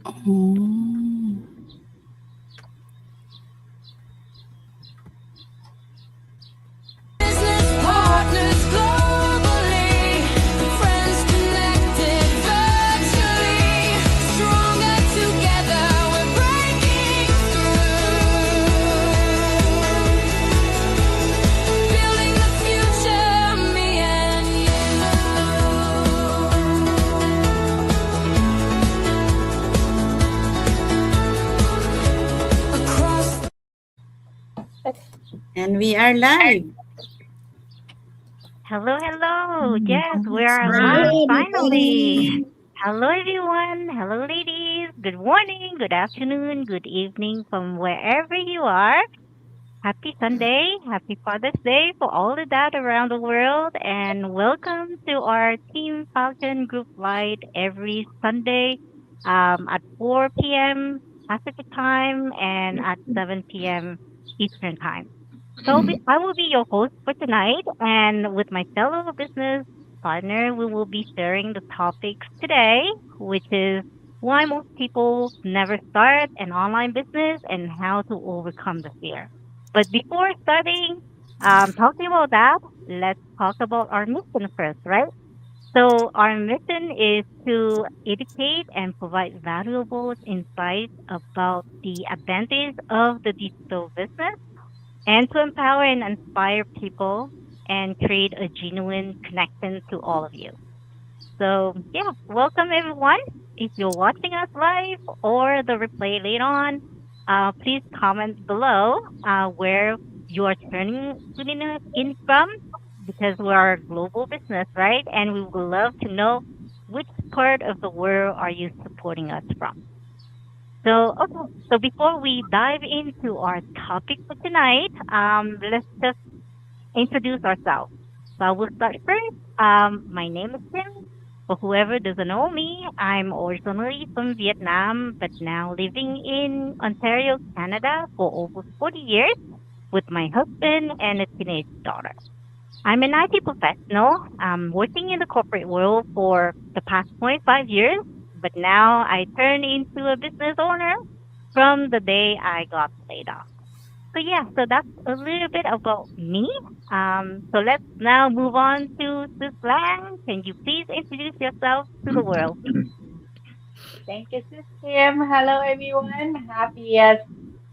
Oh. Business partners globally, friends connected virtually, stronger together we're breaking through, building the future, me and you. Across. And we are live. Hello, hello. Mm, Yes, we that's are right. live Hello, finally. everybody. Hello, everyone. Hello, ladies. Good morning, good afternoon, good evening from wherever you are. Happy Sunday. Happy Father's Day for all of that around the world. And welcome to our Team Falcon group light every Sunday at 4 p.m. Pacific time and at 7 p.m. Eastern time. I will be your host for tonight, and with my fellow business partner, we will be sharing the topics today, which is why most people never start an online business and how to overcome the fear. But before starting talking about that, let's talk about our mission first, right? So our mission is to educate and provide valuable insights about the advantage of the digital business and to empower and inspire people and create a genuine connection to all of you. So, yeah, welcome everyone. If you're watching us live or the replay later on, please comment below where you are tuning in from because we're a global business, right? And we would love to know which part of the world are you supporting us from. So before we dive into our topic for tonight, let's just introduce ourselves. So I will start first. My name is Tim. For whoever doesn't know me, I'm originally from Vietnam, but now living in Ontario, Canada for over 40 years with my husband and a teenage daughter. I'm an IT professional, working in the corporate world for the past 25 years, but now I turn into a business owner from the day I got laid off. So yeah, so that's a little bit about me. So let's now move on to Sis Lang. Can you please introduce yourself to the world, please? Thank you, Sis Kim. Hello, everyone. Happy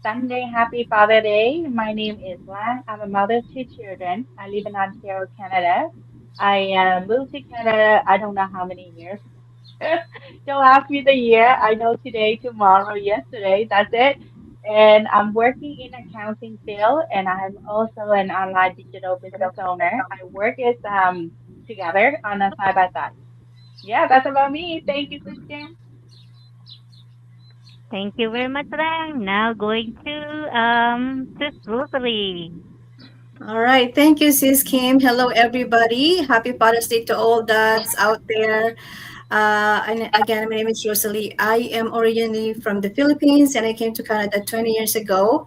Sunday. Happy Father Day. My name is Lan. I'm a mother of two children. I live in Ontario, Canada. I moved to Canada, I don't know how many years. Don't ask me the year. I know today, tomorrow, yesterday. That's it. And I'm working in accounting field, and I'm also an online digital business owner. I work as together on a side by side. Yeah, that's about me. Thank you, Sis Kim. Thank you very much, Lang. Now going to Sis Rosalie. All right. Thank you, Sis Kim. Hello, everybody. Happy Father's Day to all that's out there. And again, my name is Rosalie. I am originally from the Philippines and I came to Canada 20 years ago.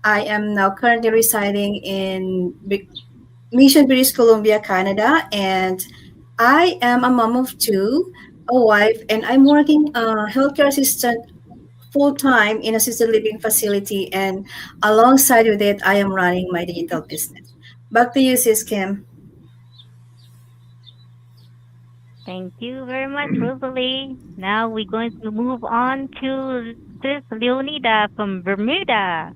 I am now currently residing in Mission, British Columbia, Canada. And I am a mom of two, a wife, and I'm working healthcare assistant full time in assisted living facility. And alongside with it, I am running my digital business. Back to you, Sis Kim. Thank you very much, Rosalie. Now we're going to move on to Sis Leonida from Bermuda.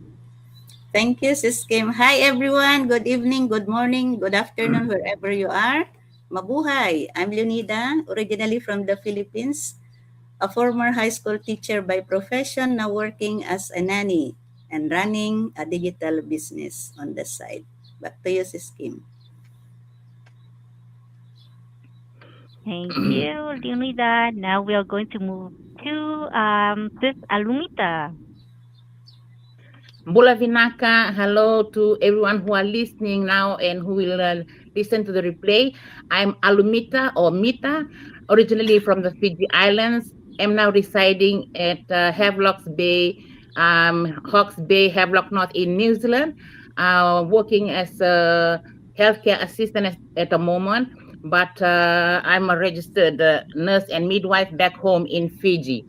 Thank you, Sis Kim. Hi, everyone. Good evening, good morning, good afternoon, wherever you are. Mabuhay. I'm Leonida, originally from the Philippines, a former high school teacher by profession, now working as a nanny and running a digital business on the side. Back to you, Sis Kim. Thank you, Leonida. Now we are going to move to Sis Alumita. Bula Vinaka, hello to everyone who are listening now and who will listen to the replay. I'm Alumita or Mita, originally from the Fiji Islands. I'm now residing at Havelocks Bay, Hawke's Bay, Havelock North in New Zealand, working as a healthcare assistant at the moment. But I'm a registered nurse and midwife back home in Fiji.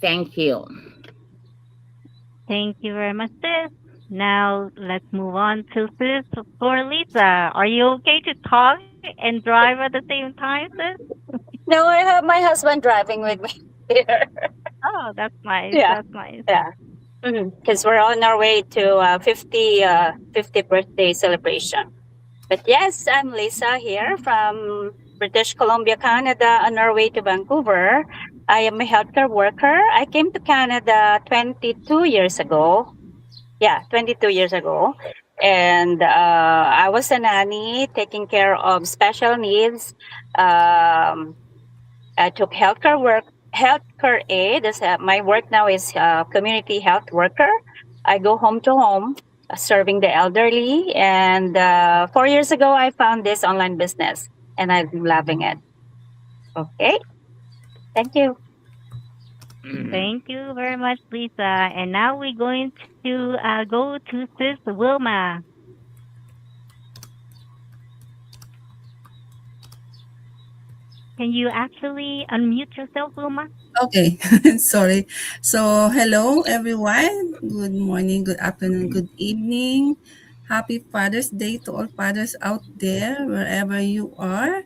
Thank you. Thank you very much, sis. Now let's move on to sis for Lisa. Are you okay to talk and drive at the same time, sis? No, I have my husband driving with me here. Oh, that's nice. Yeah, That's nice. yeah. Because we're on our way to 50th birthday celebration. But yes, I'm Lisa here from British Columbia, Canada, on our way to Vancouver. I am a healthcare worker. I came to Canada 22 years ago. Yeah, 22 years ago. And I was a nanny taking care of special needs. Um, I took healthcare aid. My work now is community health worker. I go home to home serving the elderly. And 4 years ago, I found this online business and I'm loving it. Okay. Thank you. Thank you very much, Lisa. And now we're going to go to sis Wilma. Can you actually unmute yourself, Wilma? Okay, sorry. So, hello everyone. Good morning, good afternoon, good evening. Happy Father's Day to all fathers out there, wherever you are.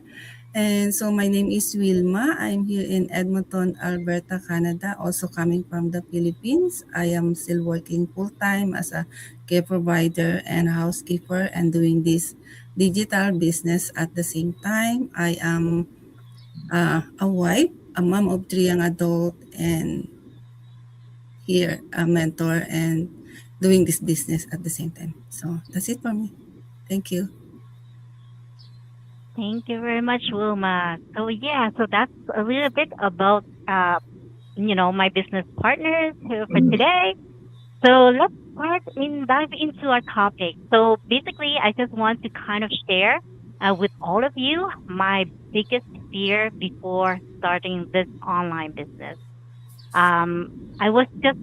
And so, my name is Wilma. I'm here in Edmonton, Alberta, Canada, also coming from the Philippines. I am still working full time as a care provider and housekeeper and doing this digital business at the same time. I am a wife, a mom of three young adults, and here a mentor and doing this business at the same time. So that's it for me. Thank you. Thank you very much, Wilma. So yeah, so that's a little bit about my business partners here for today. So let's dive into our topic. So basically, I just want to kind of share with all of you my biggest fear before starting this online business. I was just,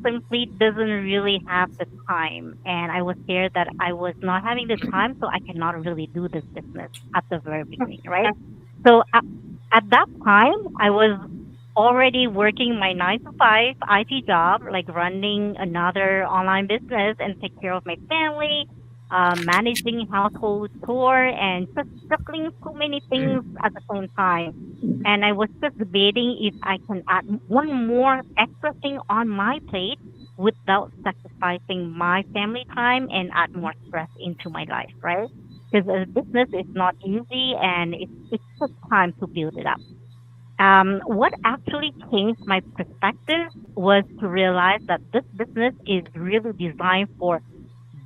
simply doesn't really have the time, and I was scared that I was not having the time, so I cannot really do this business at the very beginning, right? So at that time, I was already working my 9 to 5 IT job, like running another online business and take care of my family, managing household chore, and just juggling so many things at the same time. And I was just debating if I can add one more extra thing on my plate without sacrificing my family time and add more stress into my life, right? Because a business is not easy and it took time to build it up. What actually changed my perspective was to realize that this business is really designed for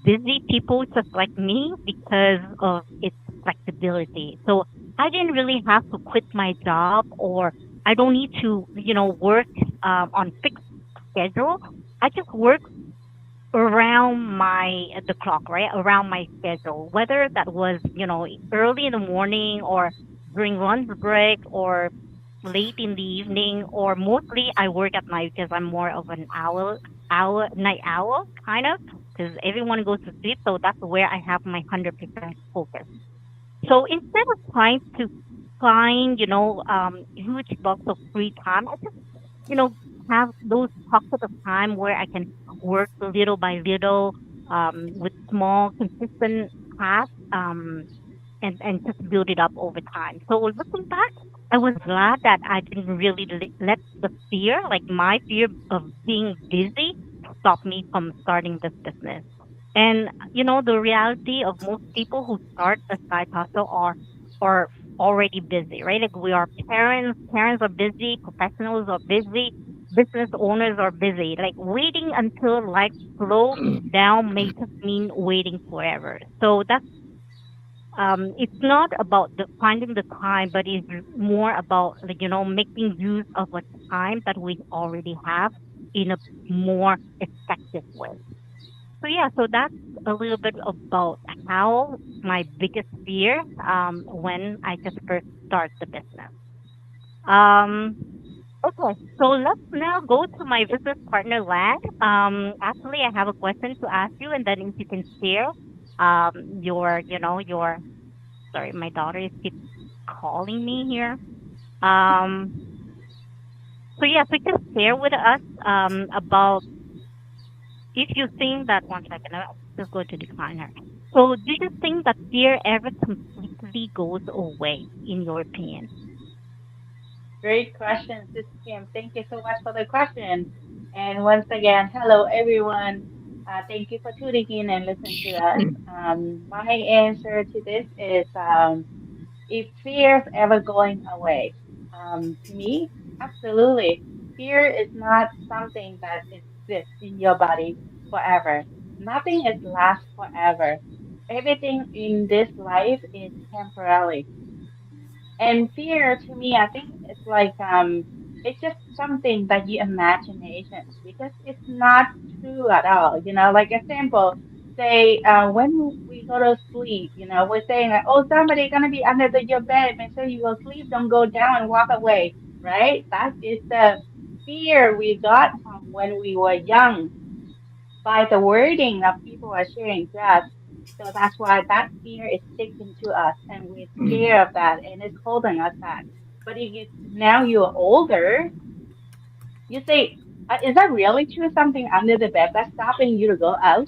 busy people just like me because of its flexibility. So I didn't really have to quit my job, or I don't need to, work on fixed schedule. I just work around the clock, right? Around my schedule, whether that was, early in the morning or during lunch break or late in the evening, or mostly I work at night because I'm more of an night owl kind of, because everyone goes to sleep. So that's where I have my 100% focus. So instead of trying to find, huge blocks of free time, I just, you know, have those pockets of time where I can work little by little, with small, consistent tasks, and just build it up over time. So looking back, I was glad that I didn't really let the fear, like my fear of being busy, stop me from starting this business. And the reality of most people who start a side hustle are already busy, right? Like we are parents are busy, professionals are busy, business owners are busy. Like waiting until life slow down may just mean waiting forever. So it's not about finding the time, but it's more about, like, making use of a time that we already have in a more effective way. So yeah, so that's a little bit about how my biggest fear, when I just first start the business. Um, okay, so let's now go to my business partner, Lan. Actually, I have a question to ask you, and then if you can share, your sorry, my daughter is keep calling me here. Um, So yeah, so just share with us about if you think that one second, I'll just go to decliner. So do you think that fear ever completely goes away, in your opinion? Great question, Sis Kim. Thank you so much for the question. And once again, hello everyone. Thank you for tuning in and listening to us. My answer to this is if fear is ever going away, to me, absolutely. Fear is not something that exists in your body forever. Nothing is last forever. Everything in this life is temporary. And fear to me, I think it's just something that you imagination because it's not true at all. Like example, say when we go to sleep, we're saying like, oh, somebody gonna be under your bed, make sure you go sleep, don't go down and walk away, right? That is the fear we got from when we were young by the wording that people are sharing to us. So that's why that fear is sticking to us and we're scared of that and it's holding us back. But if you now you're older, you say, is that really true? Something under the bed that's stopping you to go out,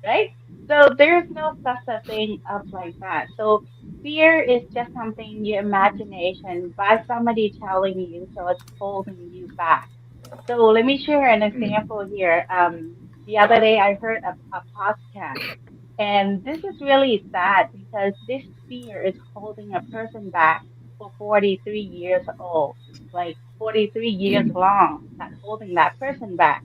right? So there's no such a thing of like that. So fear is just something your imagination by somebody telling you, so it's holding you back. So let me share an example here. The other day I heard a podcast, and this is really sad because this fear is holding a person back for 43 years old, like 43 years long, that holding that person back.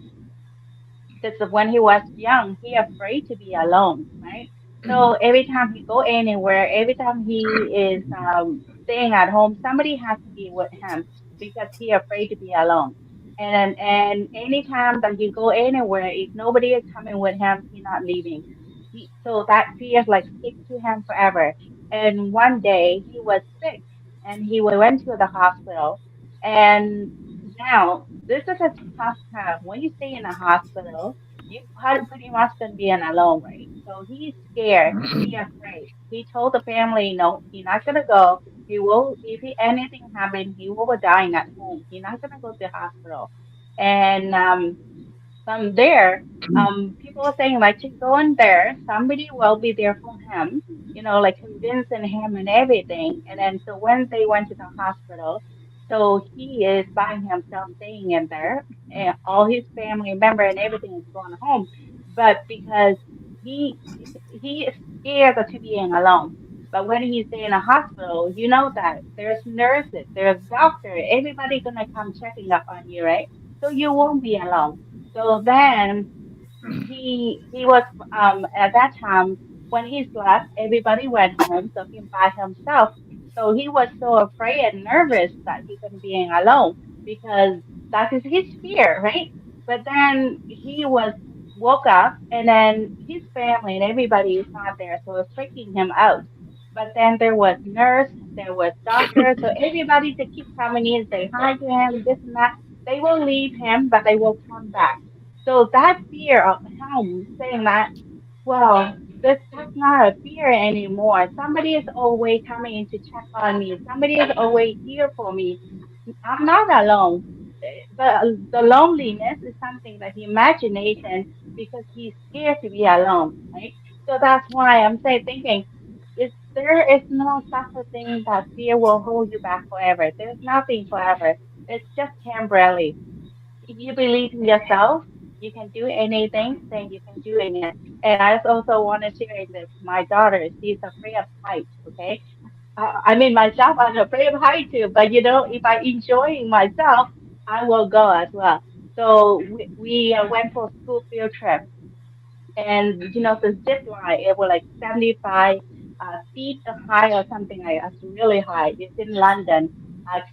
Because when he was young, he afraid to be alone, right? So every time he go anywhere, every time he is staying at home, somebody has to be with him because he afraid to be alone. And anytime that he go anywhere, if nobody is coming with him, he not leaving. So that fear like stick to him forever. And one day he was sick, and he went to the hospital, and now this is a tough time. When you stay in a hospital, you pretty much gonna be an alone, right? So he's scared. He afraid. He told the family, no, he's not gonna go. He will, if he, anything happen, he will be dying at home. He's not gonna go to the hospital. And from there, people are saying like to go in there, somebody will be there for him, like convincing him and everything. And then so when they went to the hospital, so he is by himself staying in there, and all his family member and everything is going home. But because he he is scared of to being alone. But when he's in a hospital, you know that there's nurses, there's doctor, everybody gonna come checking up on you, right? So you won't be alone. So then he was at that time when he slept, everybody went home, so him by himself. So he was so afraid and nervous that he couldn't be alone because that is his fear, right? But then he was woke up and then his family and everybody is not there, so it's freaking him out. But then there was nurse, there was doctor, so everybody to keep coming in, say hi to him, this and that. They will leave him, but they will come back. So that fear of him saying that, well, that's not a fear anymore. Somebody is always coming in to check on me. Somebody is always here for me. I'm not alone. The loneliness is something that he imagination because he's scared to be alone, right? So that's why I'm saying thinking there is no such a thing that fear will hold you back forever. There's nothing forever. It's just temporarily. If you believe in yourself, you can do anything, then you can doing it. And I also want to share this. My daughter, she's afraid of heights. Okay, I mean myself, I'm afraid of height too. But if I enjoying myself, I will go as well. So we went for school field trip, and the zip line, it was like 75 feet high or something like that. It's really high. It's in London.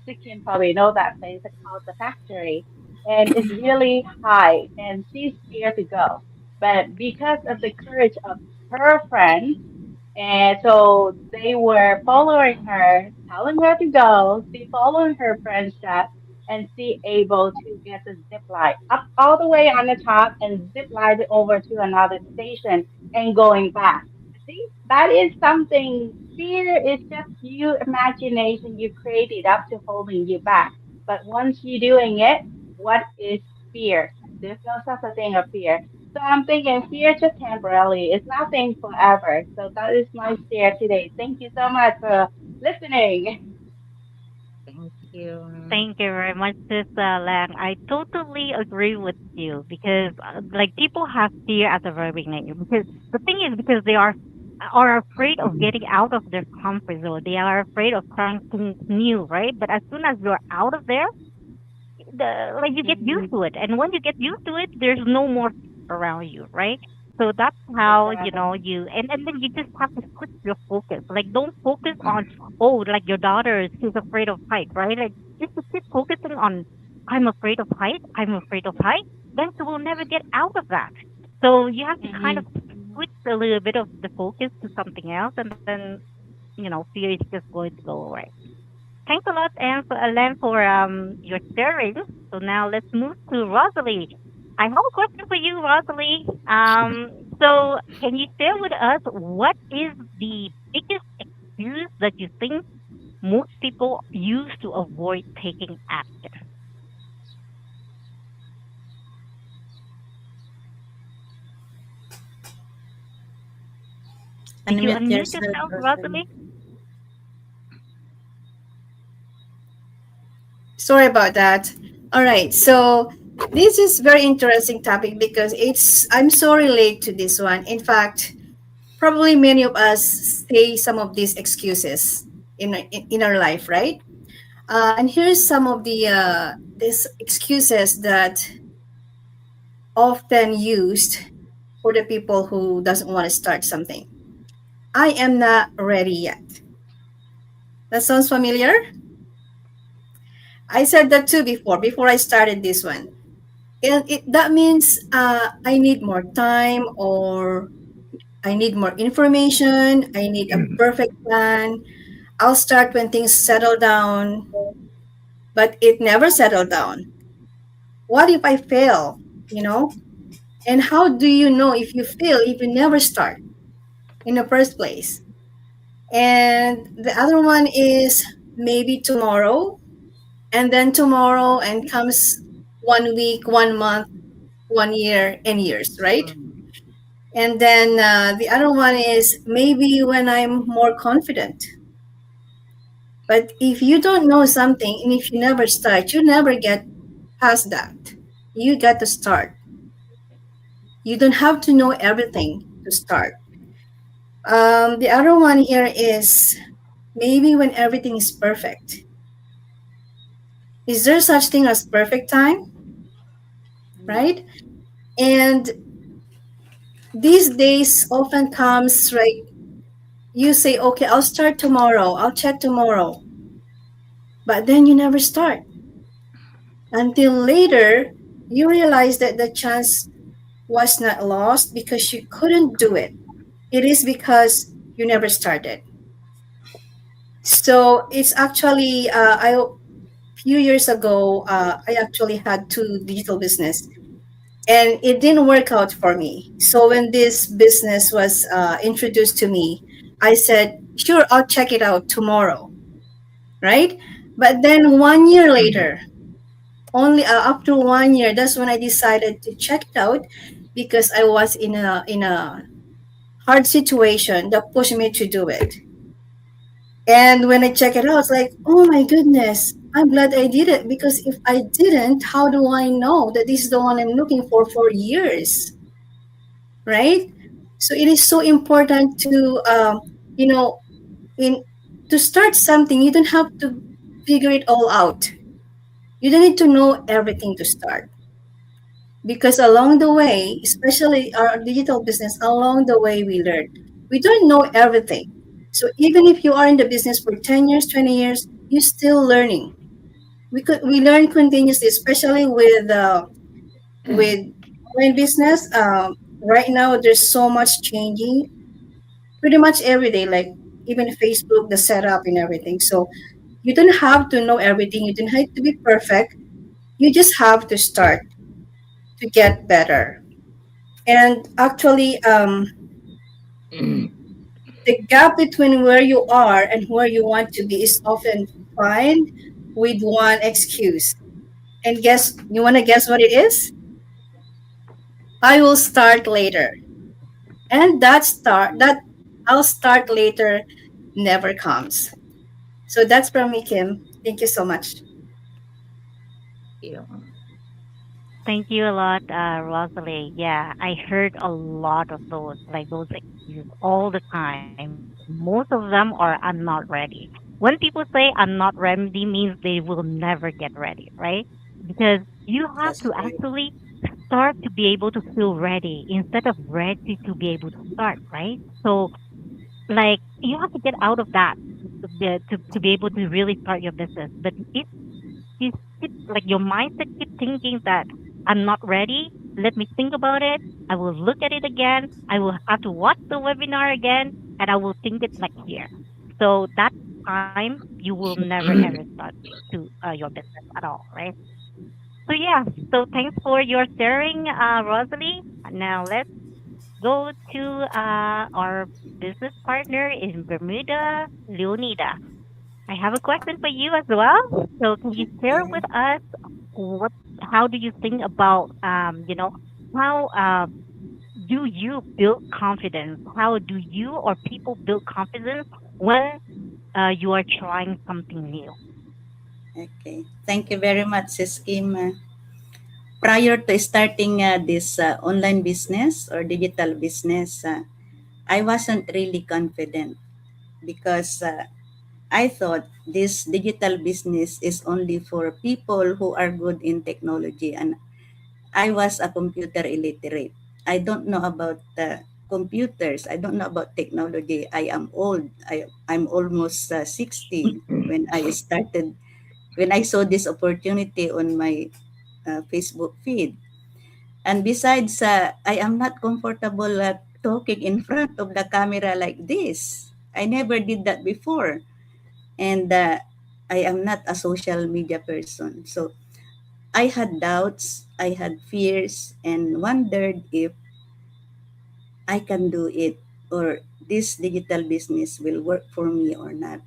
Sikim probably know that place. It's called the factory, and it's really high. And she's scared to go, but because of the courage of her friend, and so they were following her, telling her to go. She following her friend's step, and she able to get the zip line up all the way on the top and zip line it over to another station and going back. See, that is something. Fear is just you imagination you created up to holding you back. But once you're doing it, what is fear? There's no such a thing of fear. So I'm thinking fear just temporarily. It's nothing forever. So that is my share today. Thank you so much for listening. Thank you. Thank you very much, Sis Lang. I totally agree with you because, like, people have fear at the very beginning. Because the thing is, because they are afraid of getting out of their comfort zone. They are afraid of trying things new, right? But as soon as you're out of there, like you get used Hmm. to it, and when you get used to it, there's no more around you, right? So that's how Exactly. and then you just have to switch your focus. Like, don't focus on, oh, like your daughter, she's afraid of height, right? Like, just to keep focusing on, I'm afraid of height, I'm afraid of height, then she will never get out of that. So you have to kind of Hmm. switch a little bit of the focus to something else, and then fear is just going to go away. Thanks a lot, and for Alen, for your sharing. So now let's move to Rosalie. I have a question for you, Rosalie. So can you share with us what is the biggest excuse that you think most people use to avoid taking action? Did you Unmute unmute yourself, yourself, Rosalie. Rosalie? Sorry about that. All right. So this is very interesting topic because I'm so relate to this one. In fact, probably many of us say some of these excuses in our life, right? And here's some of these excuses that often used for the people who doesn't want to start something. I am not ready yet. That sounds familiar? I said that too before I started this one. And that means I need more time, or I need more information. I need a perfect plan. I'll start when things settle down, but it never settled down. What if I fail? You know? And how do you know if you fail if you never start in the first place? And the other one is maybe tomorrow, and then tomorrow, and comes 1 week, 1 month, 1 year, and years, right? And then the other one is maybe when I'm more confident. But if you don't know something and if you never start, you never get past that. You got to start. You don't have to know everything to start. The other one here is maybe when everything is perfect. Is there such thing as perfect time, right? And these days often comes right. You say, okay, I'll start tomorrow. I'll check tomorrow. But then you never start until later you realize that the chance was not lost because you couldn't do it. It is because you never started. So it's actually I few years ago I actually had two digital business, and it didn't work out for me. So when this business was introduced to me, I said, "Sure, I'll check it out tomorrow." Right? But then 1 year later, only after 1 year, that's when I decided to check it out because I was in a hard situation that pushed me to do it. And when I check it out, it's like, oh my goodness, I'm glad I did it, because if I didn't, how do I know that this is the one I'm looking for years, right? So it is so important to, you know, in to start something, you don't have to figure it all out. You don't need to know everything to start, because along the way, especially our digital business, along the way we learn. We don't know everything. So even if you are in the business for 10 years, 20 years, you're still learning. We learn continuously, especially with online business. Right now, there's so much changing pretty much every day, like even Facebook, the setup and everything. So you don't have to know everything. You don't have to be perfect. You just have to start to get better. And actually, the gap between where you are and where you want to be is often defined with one excuse. And guess, you want to guess what it is? I will start later. And that I'll start later never comes. So that's from me, Kim. Thank you so much. Yeah. Thank you a lot, Rosalie. Yeah, I heard a lot of those, like those excuses all the time. Most of them are I'm not ready. When people say I'm not ready means they will never get ready, right? Because you have to That's right. actually start to be able to feel ready instead of ready to be able to start, right? So like you have to get out of that to be able to really start your business. But if you keep like your mindset keep thinking that I'm not ready, let me think about it. I will look at it again. I will have to watch the webinar again, and I will think it next year. So that time you will never ever start to your business at all, right? So yeah. So thanks for your sharing, Rosalie. Now let's go to our business partner in Bermuda, Leonida. I have a question for you as well. So can you share Okay. with us what how do you think about how do you build confidence? How do you or people build confidence when you are trying something new? Okay. Thank you very much, Sis Kim. Prior to starting this online business or digital business, I wasn't really confident because I thought this digital business is only for people who are good in technology, and I was a computer illiterate. I don't know about computers. I don't know about technology. I am old. I'm almost 60 when I started, when I saw this opportunity on my Facebook feed. And besides, I am not comfortable talking in front of the camera like this. I never did that before. And I am not a social media person. So I had doubts, I had fears, and wondered if I can do it or this digital business will work for me or not.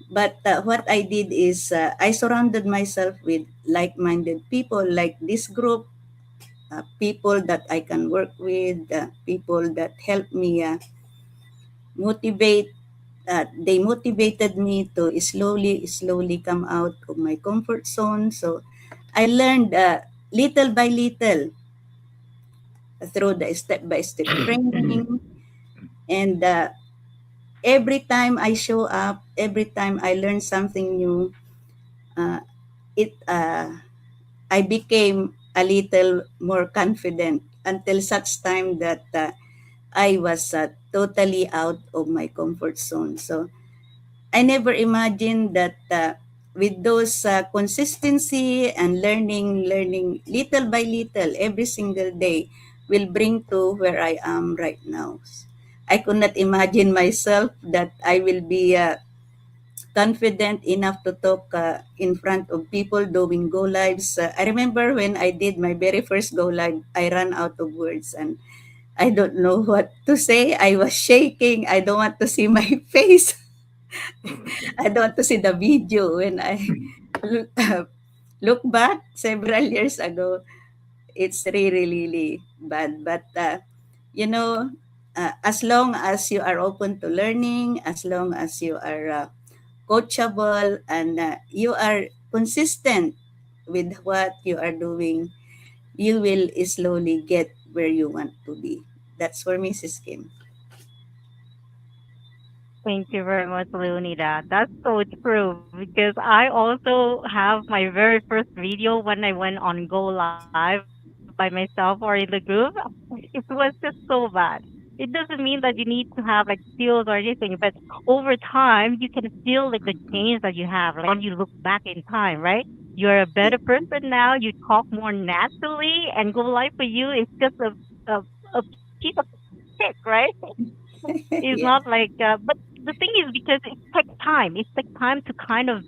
But what I did is I surrounded myself with like minded people like this group, people that I can work with, people that help me motivate. They motivated me to slowly come out of my comfort zone. So I learned little by little through the step by step training. And every time I show up, every time I learn something new, uh, it I became a little more confident until such time that I was totally out of my comfort zone. So I never imagined that with those consistency and learning little by little every single day will bring to where I am right now. I could not imagine myself that I will be confident enough to talk in front of people doing go lives. I remember when I did my very first go live, I ran out of words and I don't know what to say. I was shaking. I don't want to see my face. I don't want to see the video when I look, look back several years ago. It's really bad. But, you know, as long as you are open to learning, as long as you are coachable and you are consistent with what you are doing, you will slowly get where you want to be. That's for Mrs. Kim. Thank you very much, Leonida. That's so true because I also have my very first video when I went on Go Live by myself or in the group. It was just so bad. It doesn't mean that you need to have like skills or anything, but over time you can feel like the change that you have. Like when you look back in time, right? You're a better person now. You talk more naturally, and Go Live for you is just a piece of stick, right? It's not Yeah. like, but the thing is because it takes time. It takes time to kind of,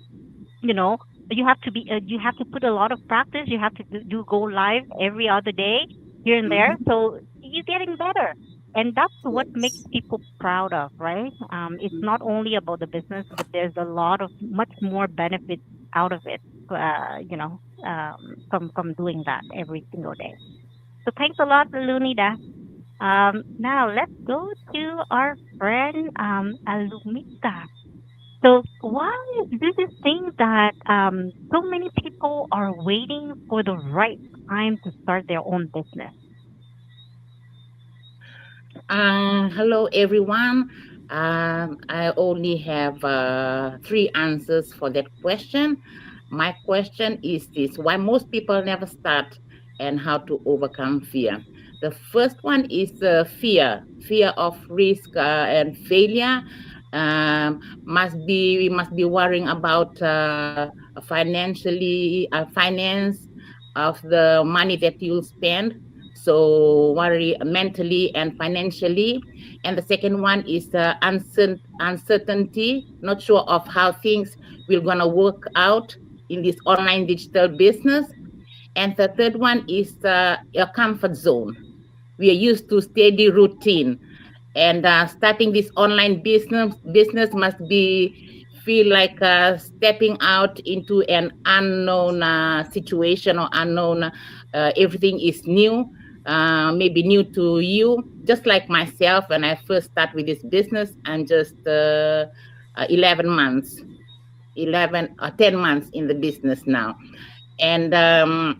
you know, you have to put a lot of practice. You have to do go live every other day here and there. Mhm. So you're getting better. And that's what makes Yes. people proud of, right? It's not only about the business, but there's a lot of much more benefits out of it, you know. from doing that every single day. So thanks a lot, Lunida. Now let's go to our friend Alumita. So why do you think that so many people are waiting for the right time to start their own business? Hello, everyone. I only have three answers for that question. My question is this: why most people never start and how to overcome fear? The first one is fear of risk and failure. We must be worrying about finance of the money that you'll spend, so worry mentally and financially. And the second one is uncertainty, not sure of how things will gonna work out in this online digital business. And the third one is your comfort zone. We are used to steady routine, and starting this online business must be feel like stepping out into an unknown situation, or unknown, everything is new, maybe new to you, just like myself. When I first start with this business, I'm just 11 months 11 or 10 months in the business now. And I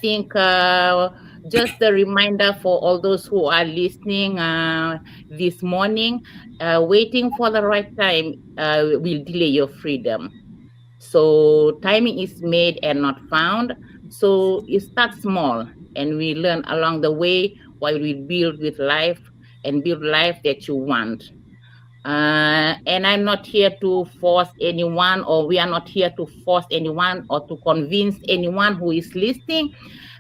think just a reminder for all those who are listening this morning, waiting for the right time will delay your freedom. So timing is made and not found. So you start small, and we learn along the way while we build with life and build life that you want. And I'm not here to force anyone, or we are not here to force anyone or to convince anyone who is listening.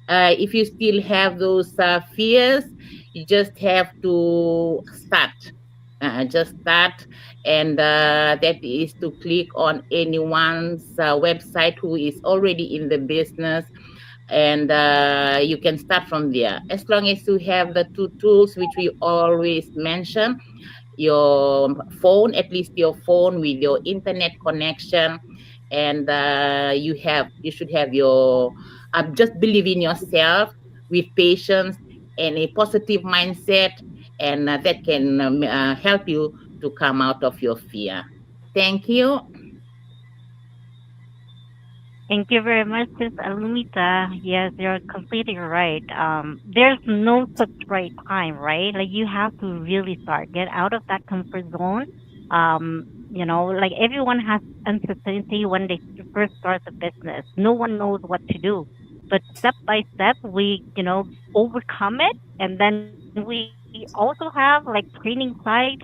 If you still have those fears, you just have to start. Just start, and that is to click on anyone's website who is already in the business, and you can start from there. As long as you have the two tools which we always mention, your phone, at least your phone with your internet connection, and you should have your just believe in yourself with patience and a positive mindset, and that can help you to come out of your fear. Thank you. Thank you very much, Sis Alumita. Yes, you're completely right. There's no such right time, right? Like you have to really start, get out of that comfort zone. Like everyone has uncertainty when they first start the business. No one knows what to do. But step by step, we, overcome it. And then we also have like training site,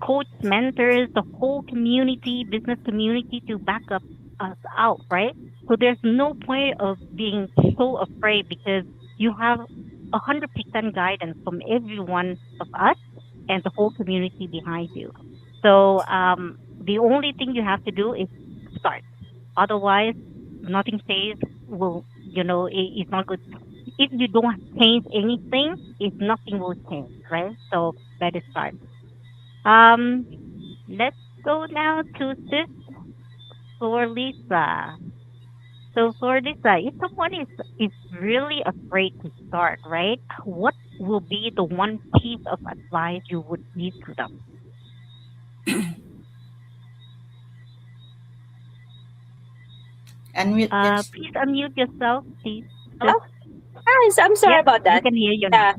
coach, mentors, the whole community, business community to back up us out, right? So there's no point of being so afraid because you have 100% guidance from every one of us and the whole community behind you. So the only thing you have to do is start. Otherwise, nothing stays. It's not good. If you don't change anything, if nothing will change, right? So better start. Um, let's go now to Sis for Lisa. So for Lisa, if someone is really afraid to start, right? What will be the one piece of advice you would give to them? Unmute yourself. Please unmute yourself, please. Hello? Guys, I'm sorry Yep, about we that. can hear you now. Yeah,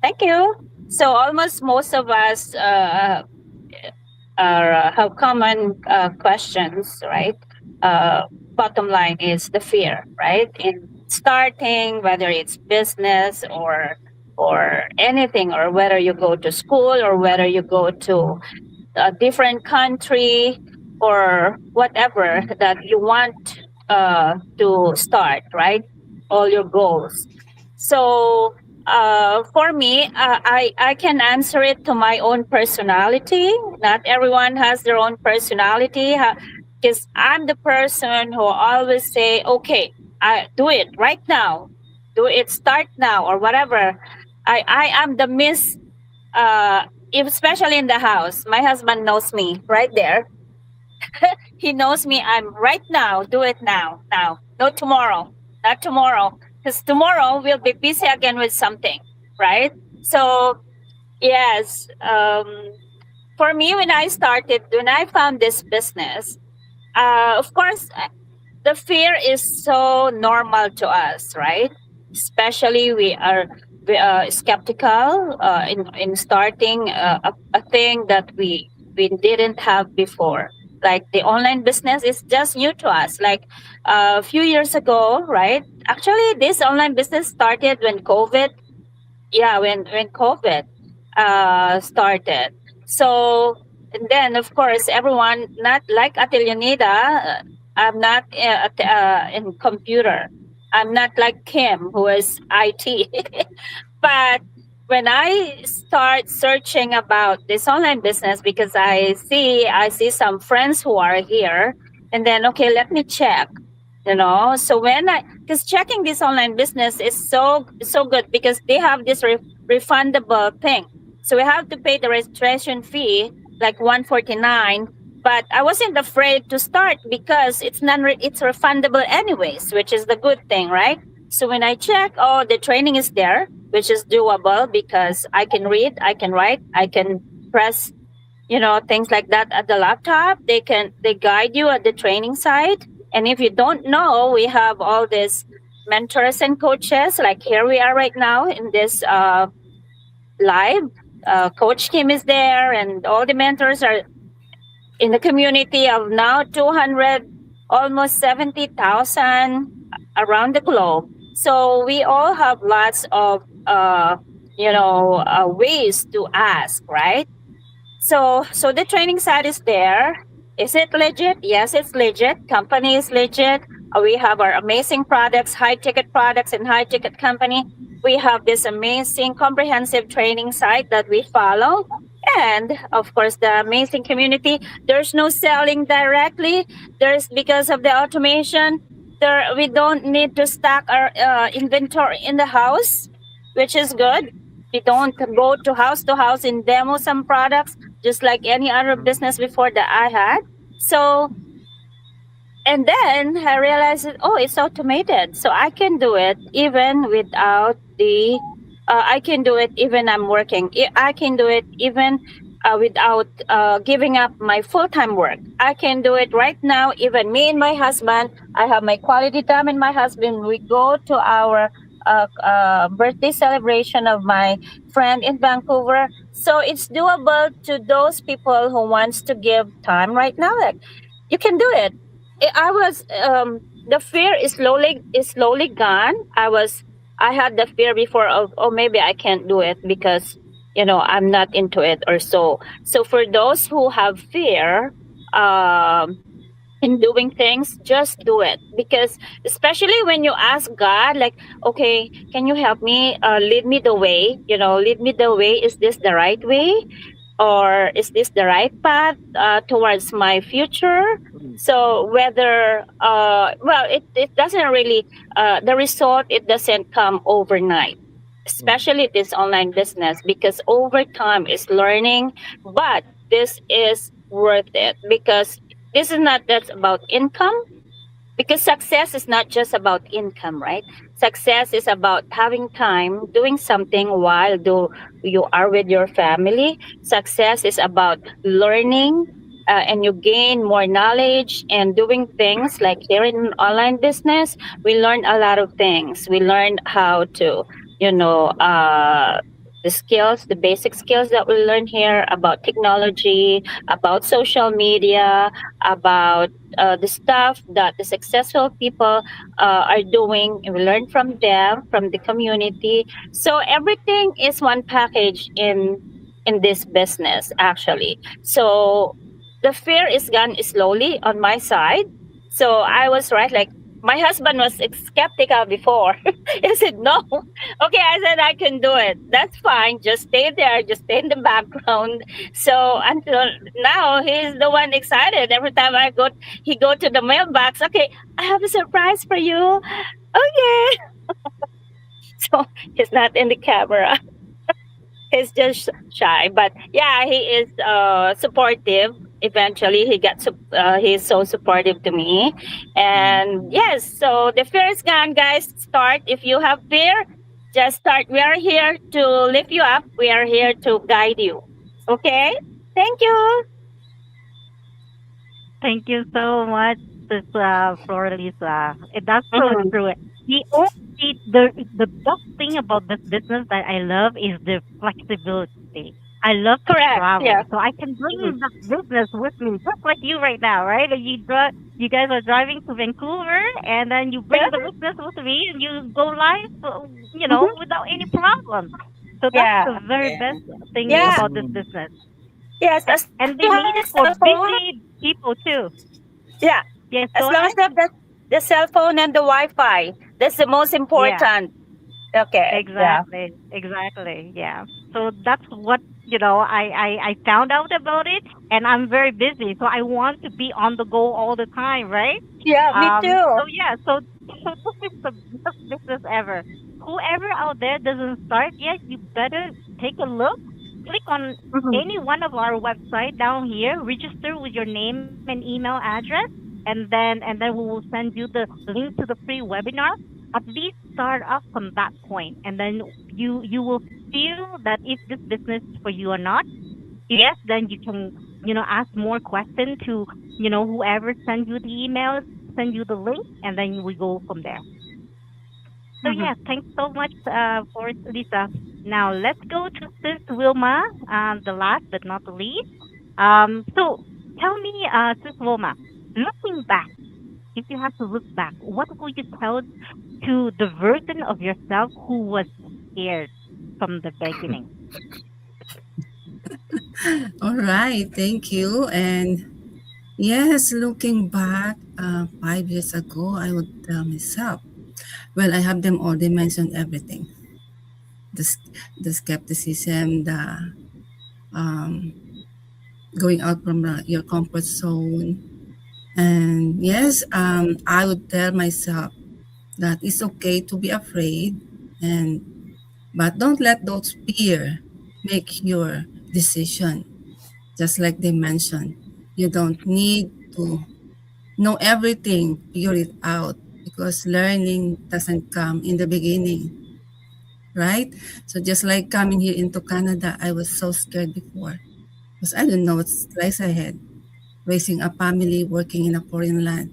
thank you. So almost most of us have common questions, right? Bottom line is the fear, right? In starting, whether it's business or anything, or whether you go to school or whether you go to a different country or whatever that you want to start, right? All your goals. So for me, I can answer it to my own personality. Not everyone has their own personality, because I'm the person who always say, okay, I do it right now, do it, start now, or whatever. I am the miss, especially in the house. My husband knows me right there. He knows me. I'm right now. Do it now. Now. No tomorrow. Not tomorrow. Because tomorrow we'll be busy again with something. Right? So yes. For me, when I found this business, of course, the fear is so normal to us, right? Especially we are skeptical in starting a thing that we didn't have before. Like the online business is just new to us. Like a few years ago, right? Actually, this online business started when COVID. Yeah, when COVID started. So and then of course everyone not like Atelionida. I'm not in computer. I'm not like Kim who is IT. But when I start searching about this online business because I see some friends who are here, and then okay, let me check. So when I because checking this online business is so good because they have this refundable thing. So we have to pay the registration fee like 149. But I wasn't afraid to start because it's refundable anyways, which is the good thing, right? So when I check, oh, the training is there, which is doable because I can read, I can write, I can press, things like that at the laptop. They guide you at the training site. And if you don't know, we have all these mentors and coaches. Like here we are right now in this live. Coach Kim is there, and all the mentors are in the community of now 200, almost 70,000 around the globe. So we all have lots of ways to ask, right? So the training side is there. Is it legit? Yes, it's legit. Company is legit. We have our amazing products, high ticket products and high ticket company. We have this amazing comprehensive training site that we follow. And of course, the amazing community. There's no selling directly. There's because of the automation. We don't need to stack our inventory in the house, which is good. We don't go to house and demo some products just like any other business before that I had. So, and then I realized that, oh, it's automated. So I can do it even without I can do it even I'm working. I can do it even without giving up my full-time work. I can do it right now, even me and my husband. I have my quality time and my husband. We go to our birthday celebration of my friend in Vancouver. So it's doable to those people who wants to give time right now. Like you can do it. I was the fear is slowly gone. I had the fear before of, oh, maybe I can't do it because I'm not into it or so. So for those who have fear in doing things, just do it. Because especially when you ask God, like, okay, can you help me, lead me the way, lead me the way. Is this the right way, or is this the right path towards my future? So whether it doesn't really the result, it doesn't come overnight, especially this online business, because over time is learning. But this is worth it because this is not just about income, because success is not just about income, right? Success is about having time doing something while you are with your family. Success is about learning, and you gain more knowledge and doing things like here in online business. We learn a lot of things. We learn how to, the skills, the basic skills that we learn here about technology, about social media, about the stuff that the successful people are doing. And we learn from them, from the community. So everything is one package in this business, actually. So the fear is gone slowly on my side. So I was right, like my husband was skeptical before. He said, no. Okay, I said, I can do it. That's fine. Just stay there. Just stay in the background. So until now, he's the one excited. Every time he go to the mailbox. Okay, I have a surprise for you. Okay. So he's not in the camera. He's just shy. But yeah, he is supportive eventually he's so supportive to me. And yes, so the fear is gone, guys. Start. If you have fear, just start. We are here to lift you up. We are here to guide you. Okay, thank you. Thank you so much, this Floralisa. That's so Mhm. true. The best thing about this business that I love is the flexibility. I love to Correct. travel, Yeah. so I can bring Mhm. this business with me, just like you right now, right? And you guys are driving to Vancouver, and then you bring Yeah. the business with me, and you go live, Mhm. without any problem. So that's Yeah. the very Yeah. best thing Yeah. about this business, Yes. As long and as they you have need a it for cell phone. busy people too. Yeah. Yes, As go long ahead. as you have the cell phone and the Wi-Fi, that's the most Yeah, important. Okay. Yeah. exactly. Yeah. So that's what, I found out about it, and I'm very busy. So I want to be on the go all the time, right? Yeah. Me too. So yeah, so this is the best business ever. Whoever out there doesn't start yet, you better take a look. Click on Mhm. any one of our website down here, register with your name and email address, and then we will send you the link to the free webinar. At least start off from that point, and then you will feel that if this business is for you or not. If yes, then you can, ask more questions to, whoever sends you the email, send you the link, and then we go from there. So Mhm. yeah, thanks so much for Lisa. Now let's go to Sis Wilma, the last but not the least. So tell me, Sis Wilma, looking back, if you have to look back, what would you tell to the version of yourself who was scared from the beginning? All right, thank you. And yes, looking back 5 years ago, I would tell myself, well, I have them already mentioned everything. The, s- the skepticism, the um, going out from your comfort zone. And yes, I would tell myself that it's okay to be afraid, and but don't let those fear make your decision. Just like they mentioned, you don't need to know everything, figure it out, because learning doesn't come in the beginning, right? So just like coming here into Canada, I was so scared before because I didn't know what lies ahead. Raising a family, working in a foreign land,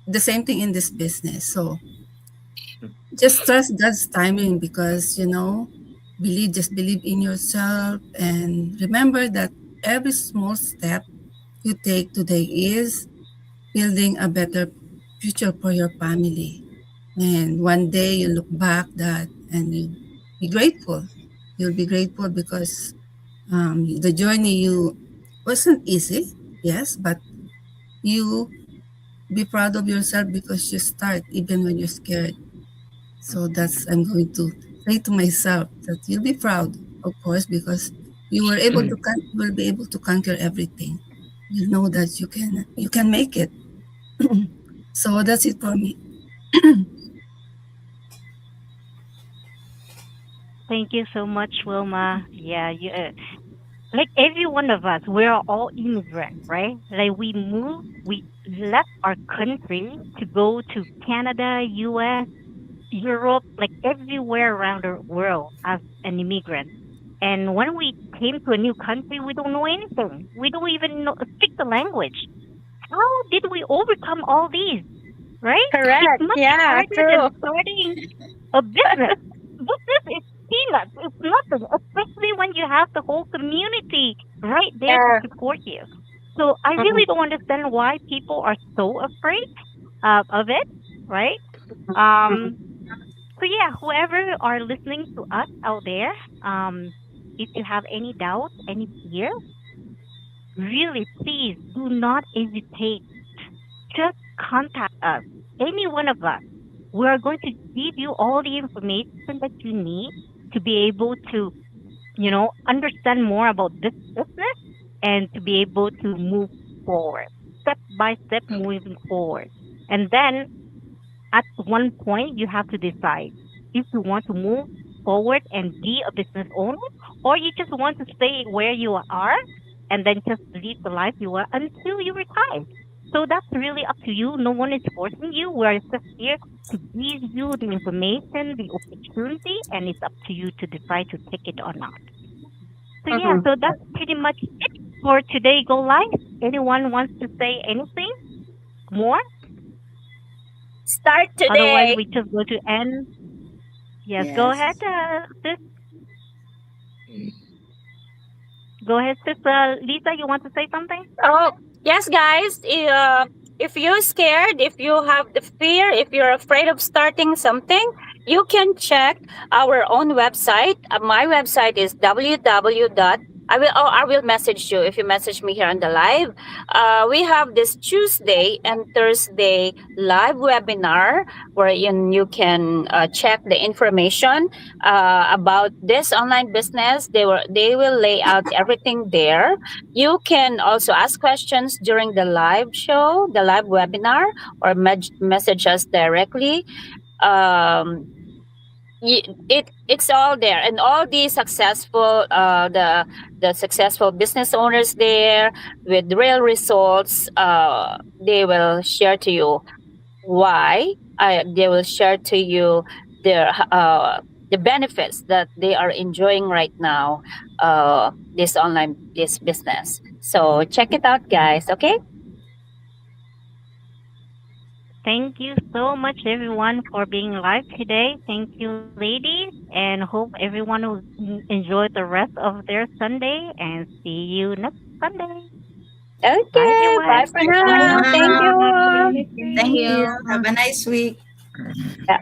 the same thing in this business. So just trust God's timing, because just believe in yourself, and remember that every small step you take today is building a better future for your family. And one day you look back that and you be grateful. You'll be grateful because the journey you wasn't easy, yes, but you be proud of yourself because you start even when you're scared. So that's I'm going to say to myself that you'll be proud, of course, because you will be able to conquer everything. You know that you can make it. So that's it for me. Thank you so much, Wilma. Yeah, like every one of us, we're all immigrants, right? Like we left our country to go to Canada, U.S., Europe, like everywhere around the world as an immigrant. And when we came to a new country, we don't know anything. We don't even speak the language. How did we overcome all these, right? It's Correct. much Yeah. harder than True. starting a business. Business is peanuts. It's nothing, especially when you have the whole community right there to Yeah. support you. So I Mhm. really don't understand why people are so afraid of it, right? Mhm. Um, so yeah, whoever are listening to us out there, if you have any doubts, any fear, really please do not hesitate. Just contact us, any one of us. We are going to give you all the information that you need to be able to, understand more about this business and to be able to move forward, step by step moving forward. And then at one point, you have to decide if you want to move forward and be a business owner, or you just want to stay where you are and then just live the life you want until you retire. So that's really up to you. No one is forcing you. We're just here to give you the information, the opportunity, and it's up to you to decide to take it or not. So yeah, Mhm. so that's pretty much it for today. Go live. Anyone wants to say anything more? Start Otherwise, today. we just go to end. Yes, go ahead, Yes. sis. Go ahead, sis. Lisa, you want to say something? Oh, yes, guys. If you're scared, if you have the fear, if you're afraid of starting something, you can check our own website. My website is www. I will message you if you message me here on the live. We have this Tuesday and Thursday live webinar wherein you can check the information about this online business. They will lay out everything there. You can also ask questions during the live show, the live webinar, or message us directly. Um, it's all there, and all the successful the successful business owners there with real results. They will share to you why. They will share to you their the benefits that they are enjoying right now. This business. So check it out, guys. Okay. Thank you so much, everyone, for being live today. Thank you, ladies, and hope everyone will enjoy the rest of their Sunday and see you next Sunday. Bye, Okay. Bye everyone. for Bye now. Thank now. you. Thank Thank you. you. Have a nice week. Yeah.